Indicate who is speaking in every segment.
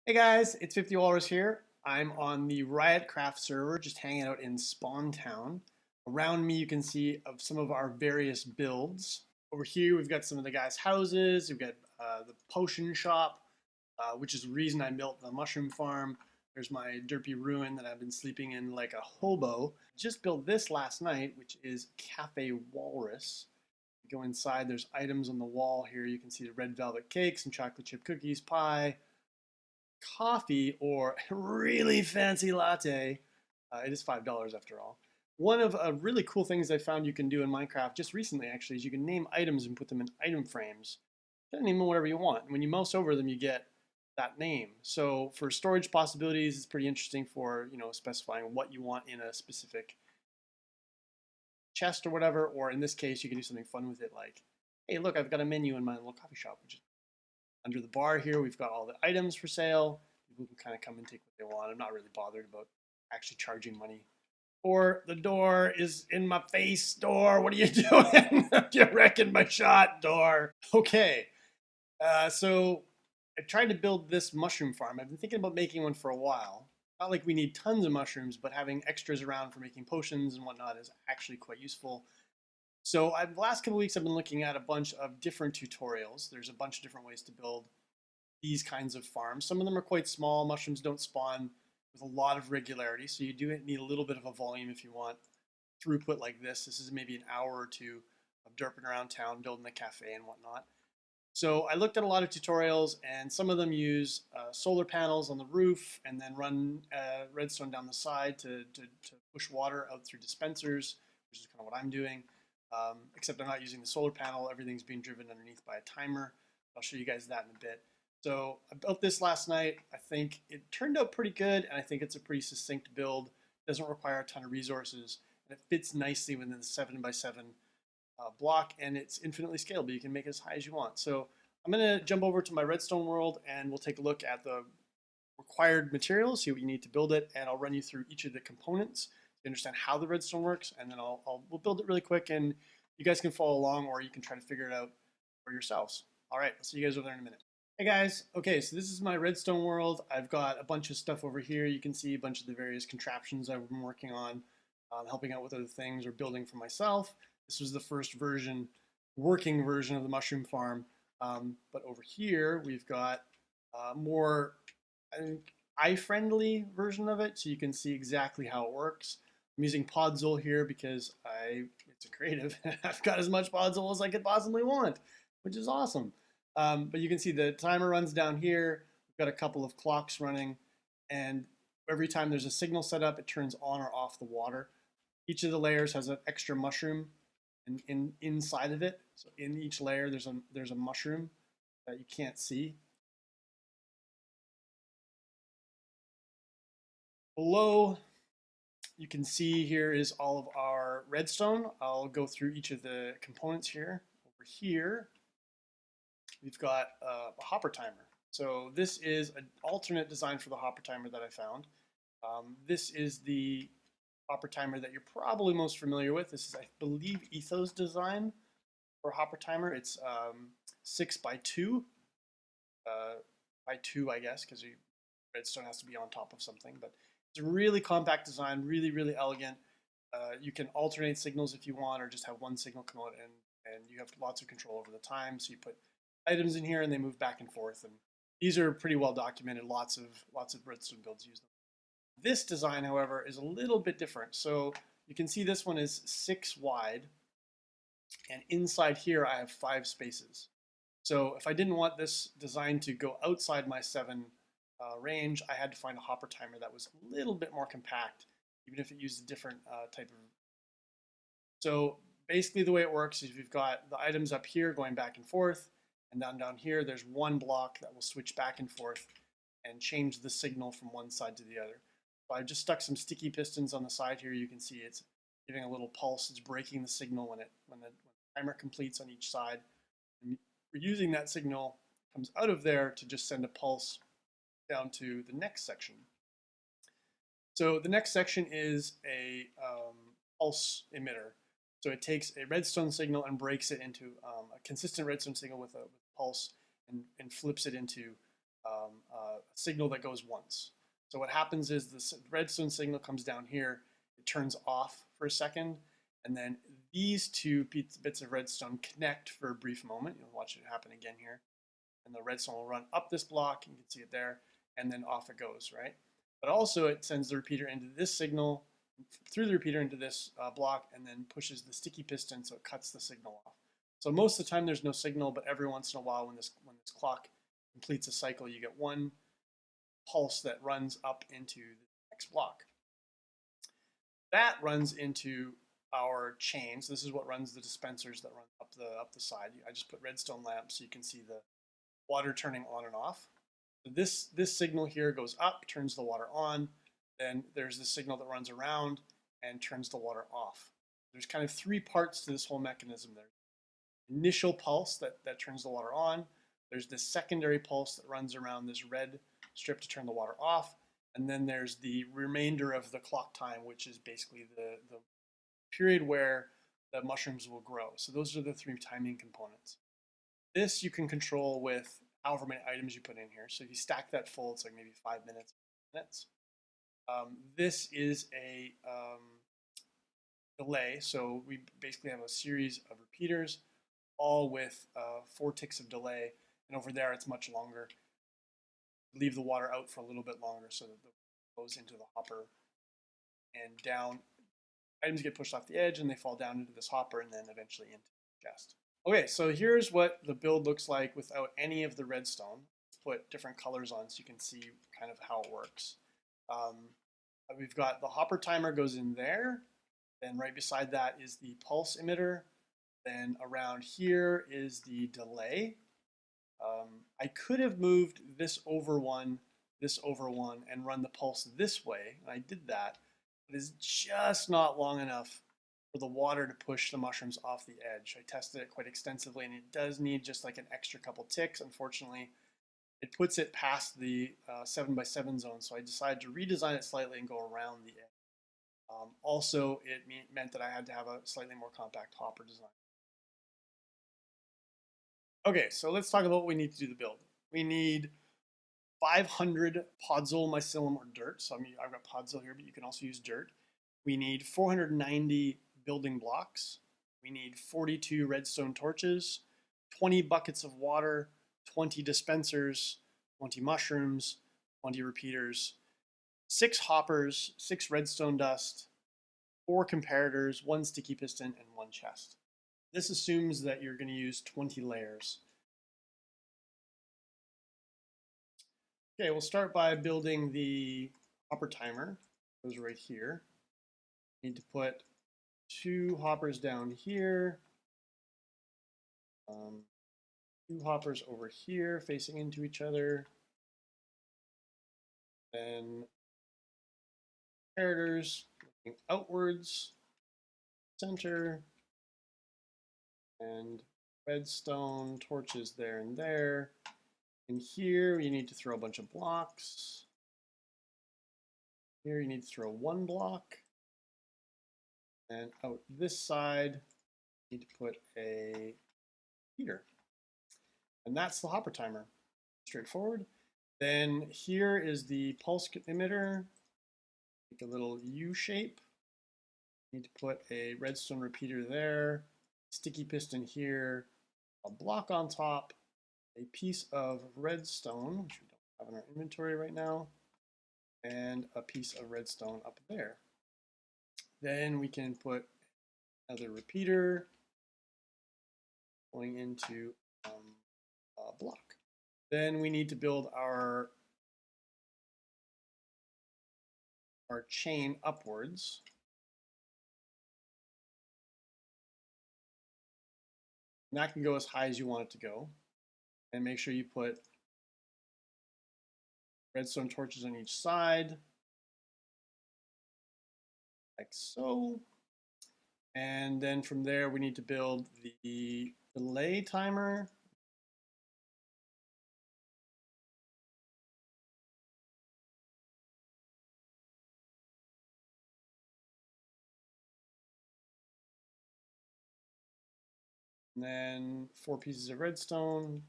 Speaker 1: Hey guys, it's 50 Walrus here. I'm on the RyotCraft server, just hanging out in Spawn Town. Around me, you can see of some of our various builds. Over here, we've got some of the guys' houses. We've got the potion shop, which is the reason I built the mushroom farm. There's my derpy ruin that I've been sleeping in like a hobo. Just built this last night, which is Cafe Walrus. You go inside, there's items on the wall here. You can see the red velvet cake, some chocolate chip cookies, pie, coffee, or a really fancy latte. It is $5 after all. One of really cool things I found you can do in Minecraft just recently actually is you can name items and put them in item frames. You can name them whatever you want. And when you mouse over them, you get that name. So for storage possibilities, it's pretty interesting for specifying what you want in a specific chest or whatever. Or in this case, you can do something fun with it like, hey, look, I've got a menu in my little coffee shop, which is under the bar here. We've got all the items for sale. People can kind of come and take what they want. I'm not really bothered about actually charging money. Or the door is in my face, door. What are you doing? You're wrecking my shot, door. Okay, so I tried to build this mushroom farm. I've been thinking about making one for a while. Not like we need tons of mushrooms, but having extras around for making potions and whatnot is actually quite useful. So the last couple of weeks I've been looking at a bunch of different tutorials. There's a bunch of different ways to build these kinds of farms. Some of them are quite small. Mushrooms don't spawn with a lot of regularity, so you do need a little bit of a volume if you want throughput like this. This is maybe an hour or two of derping around town, building a cafe and whatnot. So I looked at a lot of tutorials, and some of them use solar panels on the roof and then run redstone down the side to push water out through dispensers, which is kind of what I'm doing. Except I'm not using the solar panel. Everything's being driven underneath by a timer. I'll show you guys that in a bit. So I built this last night. I think it turned out pretty good, and I think it's a pretty succinct build. It doesn't require a ton of resources, and it fits nicely within the 7x7 block, and it's infinitely scalable. You can make it as high as you want. So I'm going to jump over to my redstone world, and we'll take a look at the required materials, see what you need to build it, and I'll run you through each of the components to understand how the redstone works, and then we'll build it really quick, and you guys can follow along, or you can try to figure it out for yourselves. All right, I'll see you guys over there in a minute. Hey guys, okay, so this is my redstone world. I've got a bunch of stuff over here. You can see a bunch of the various contraptions I've been working on, helping out with other things or building for myself. This was the first version, working version of the mushroom farm. But over here, we've got more, I think, eye-friendly version of it, so you can see exactly how it works. I'm using Podzol here because it's a creative. I've got as much Podzol as I could possibly want, which is awesome. But you can see the timer runs down here. We've got a couple of clocks running, and every time there's a signal set up, it turns on or off the water. Each of the layers has an extra mushroom inside of it. So in each layer, there's a mushroom that you can't see. Below, you can see here is all of our redstone. I'll go through each of the components here. Over here, we've got a hopper timer. So this is an alternate design for the hopper timer that I found. This is the hopper timer that you're probably most familiar with. This is, I believe, Etho's design for a hopper timer. It's 6x2, by 2, I guess, because redstone has to be on top of something. But it's a really compact design, really, really elegant. You can alternate signals if you want, or just have one signal come out, and you have lots of control over the time. So you put items in here, and they move back and forth. And these are pretty well documented. Lots of redstone builds use them. This design, however, is a little bit different. So you can see this one is 6 wide, and inside here I have 5 spaces. So if I didn't want this design to go outside my 7 range, I had to find a hopper timer that was a little bit more compact, even if it used a different type of. So basically the way it works is we've got the items up here going back and forth, and down here there's one block that will switch back and forth and change the signal from one side to the other. So I just stuck some sticky pistons on the side here. You can see it's giving a little pulse. It's breaking the signal when the timer completes on each side. And we're using that signal comes out of there to just send a pulse down to the next section. So the next section is a pulse emitter. So it takes a redstone signal and breaks it into a consistent redstone signal with a pulse and flips it into a signal that goes once. So what happens is the redstone signal comes down here, it turns off for a second, and then these two bits of redstone connect for a brief moment. You'll watch it happen again here. And the redstone will run up this block, you can see it there, and then off it goes, right? But also it sends the repeater into this signal, through the repeater into this block, and then pushes the sticky piston so it cuts the signal off. So most of the time there's no signal, but every once in a while when this clock completes a cycle, you get one pulse that runs up into the next block. That runs into our chains. This is what runs the dispensers that run up the side. I just put redstone lamps so you can see the water turning on and off. So this signal here goes up, turns the water on. Then there's this signal that runs around and turns the water off. There's kind of three parts to this whole mechanism. There's initial pulse that turns the water on. There's this secondary pulse that runs around this red strip to turn the water off. And then there's the remainder of the clock time, which is basically the period where the mushrooms will grow. So those are the three timing components. This you can control with however many items you put in here. So if you stack that full, it's like maybe 5 minutes. This is a delay. So we basically have a series of repeaters, all with 4 ticks of delay. And over there, it's much longer. Leave the water out for a little bit longer so that it goes into the hopper and down. Items get pushed off the edge and they fall down into this hopper and then eventually into the chest. Okay, so here's what the build looks like without any of the redstone. Let's put different colors on so you can see kind of how it works. We've got the hopper timer goes in there. Then right beside that is the pulse emitter. Then around here is the delay. I could have moved this over one, and run the pulse this way. And I did that, but it's just not long enough for the water to push the mushrooms off the edge. I tested it quite extensively, and it does need just like an extra couple ticks. Unfortunately, it puts it past the 7x7 zone, so I decided to redesign it slightly and go around the edge. Also, it meant that I had to have a slightly more compact hopper design. Okay, so let's talk about what we need to do the build. We need 500 Podzol mycelium or dirt. So I've got Podzol here, but you can also use dirt. We need 490 building blocks. We need 42 redstone torches, 20 buckets of water, 20 dispensers, 20 mushrooms, 20 repeaters, 6 hoppers, 6 redstone dust, 4 comparators, 1 sticky piston, and 1 chest. This assumes that you're going to use 20 layers. Okay, we'll start by building the hopper timer. It goes right here. Need to put 2 hoppers down here. 2 hoppers over here facing into each other. Then comparators looking outwards, center, and redstone torches there and there. And here you need to throw a bunch of blocks. Here you need to throw 1 block. And out this side, you need to put a heater. And that's the hopper timer. Straightforward. Then here is the pulse emitter. Make a little U shape. Need to put a redstone repeater there, sticky piston here, a block on top, a piece of redstone, which we don't have in our inventory right now, and a piece of redstone up there. Then we can put another repeater going into a block. Then we need to build our chain upwards. And that can go as high as you want it to go. And make sure you put redstone torches on each side, like so. And then from there, we need to build the delay timer. And then 4 pieces of redstone.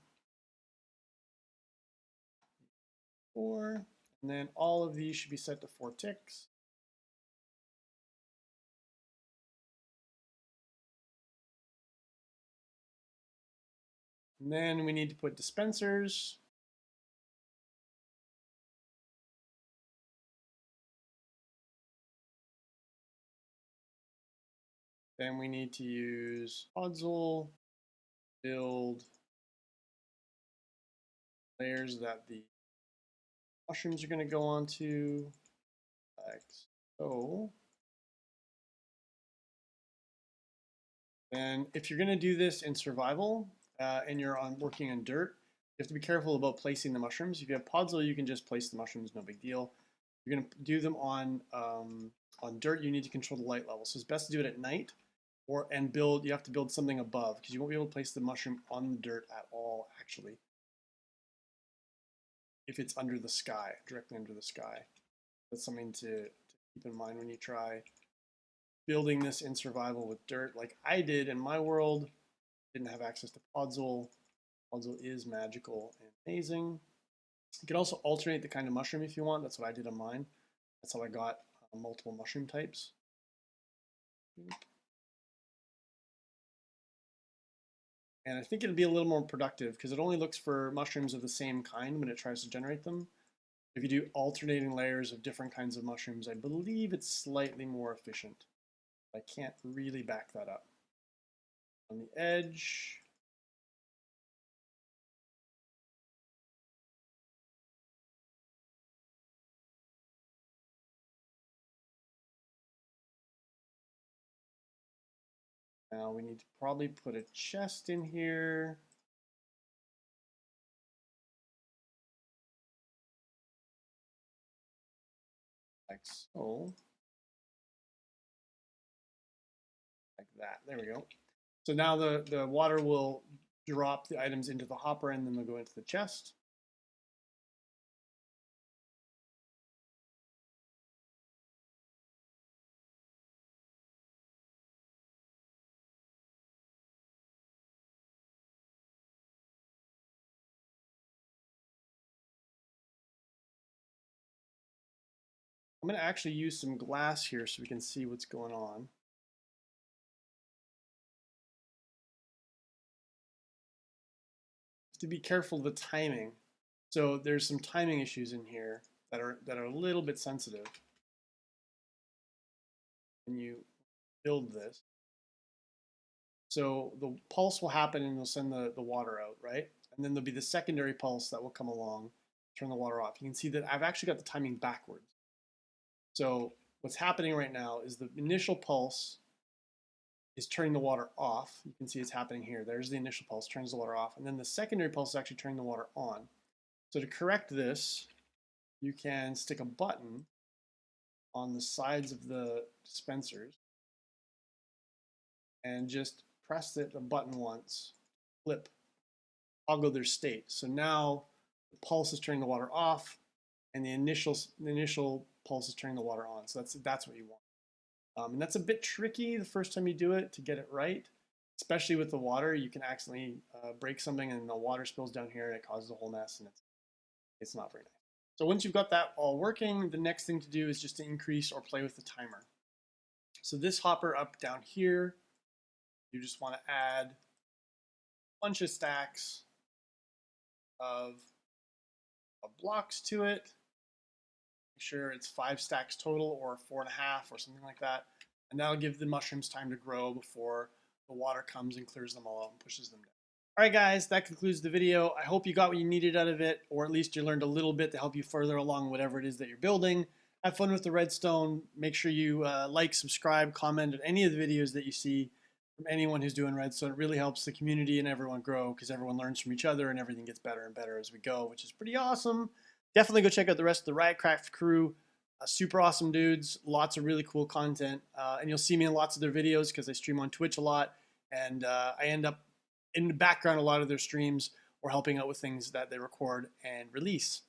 Speaker 1: 4. And then all of these should be set to 4 ticks. And then we need to put dispensers. Then we need to use Podzol, build layers that the mushrooms are going to go onto, like so. And if you're going to do this in survival and you're working on dirt, you have to be careful about placing the mushrooms. If you have Podzol, you can just place the mushrooms, no big deal. If you're going to do them on dirt, you need to control the light level. So it's best to do it at night, and build. You have to build something above because you won't be able to place the mushroom on the dirt at all, actually, if it's under the sky, directly under the sky. That's something to keep in mind when you try building this in survival with dirt like I did in my world. Didn't have access to Podzol. Podzol is magical and amazing. You can also alternate the kind of mushroom if you want. That's what I did on mine. That's how I got multiple mushroom types. And I think it'll be a little more productive because it only looks for mushrooms of the same kind when it tries to generate them. If you do alternating layers of different kinds of mushrooms, I believe it's slightly more efficient. I can't really back that up. On the edge, now we need to probably put a chest in here. Like so. Like that. There we go. So now the water will drop the items into the hopper and then they'll go into the chest. I'm going to actually use some glass here so we can see what's going on. To be careful of the timing. So there's some timing issues in here that are a little bit sensitive when you build this. So the pulse will happen and it'll send the water out, right? And then there'll be the secondary pulse that will come along, turn the water off. You can see that I've actually got the timing backwards. So what's happening right now is the initial pulse is turning the water off. You can see it's happening here. There's the initial pulse, turns the water off. And then the secondary pulse is actually turning the water on. So to correct this, you can stick a button on the sides of the dispensers and just press the button once, flip, toggle their state. So now the pulse is turning the water off and the initial pulse is turning the water on. So that's what you want. And that's a bit tricky the first time you do it to get it right, especially with the water. You can accidentally break something and the water spills down here and it causes a whole mess and it's not very nice. So once you've got that all working, the next thing to do is just to increase or play with the timer. So this hopper up down here, you just want to add a bunch of stacks of blocks to it. Make sure it's 5 stacks total or 4.5 or something like that. And that'll give the mushrooms time to grow before the water comes and clears them all out and pushes them down. All right, guys, that concludes the video. I hope you got what you needed out of it, or at least you learned a little bit to help you further along whatever it is that you're building. Have fun with the redstone. Make sure you like, subscribe, comment on any of the videos that you see from anyone who's doing redstone. It really helps the community and everyone grow because everyone learns from each other and everything gets better and better as we go, which is pretty awesome. Definitely go check out the rest of the RyotCraft crew. Super awesome dudes, lots of really cool content, and you'll see me in lots of their videos because I stream on Twitch a lot, and I end up in the background a lot of their streams or helping out with things that they record and release.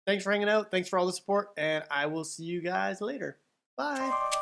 Speaker 1: Thanks for hanging out, thanks for all the support, and I will see you guys later. Bye!